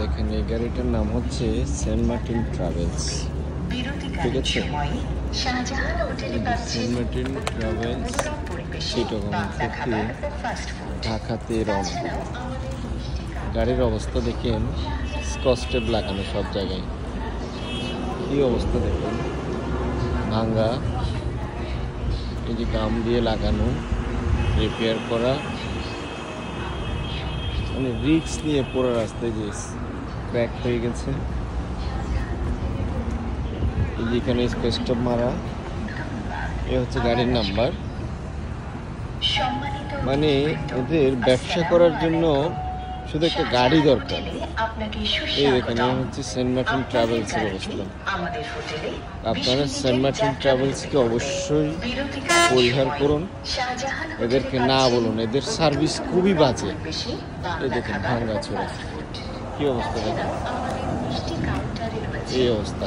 দেখেন এই গাড়িটার নাম হচ্ছে সেন্ট মার্টিন ট্রাভেলস। ঠিক আছে, সেন্ট মার্টিন ট্রাভেলস চিটাগং থেকে ঢাকাতে রওনা। গাড়ির অবস্থা দেখেন, স্কচটেপ লাগানো সব জায়গায়। কি অবস্থা দেখেন, ভাঙ্গা, এই যে গাম দিয়ে লাগানো, রিপেয়ার করা, মানে রিক্স নিয়ে পুরো রাস্তায় যে ক্র্যাক হয়ে গেছে। এই যে এখানে স্পেসটপ মারা, এ হচ্ছে গাড়ির নাম্বার। মানে এদের ব্যবসা করার জন্য শুধু একটা গাড়ি দরকার। এই দেখেন, এই হচ্ছে সেন্ট মার্টিন ট্রাভেলসের অবস্থা। আপনারা সেন্ট মার্টিন ট্রাভেলসকে অবশ্যই পরিহার করুন, এদেরকে না বলুন, এদের সার্ভিস খুবই বাজে। এই দেখেন ভাঙ্গা চোরা, কি অবস্থা দেখেন, এই অবস্থা।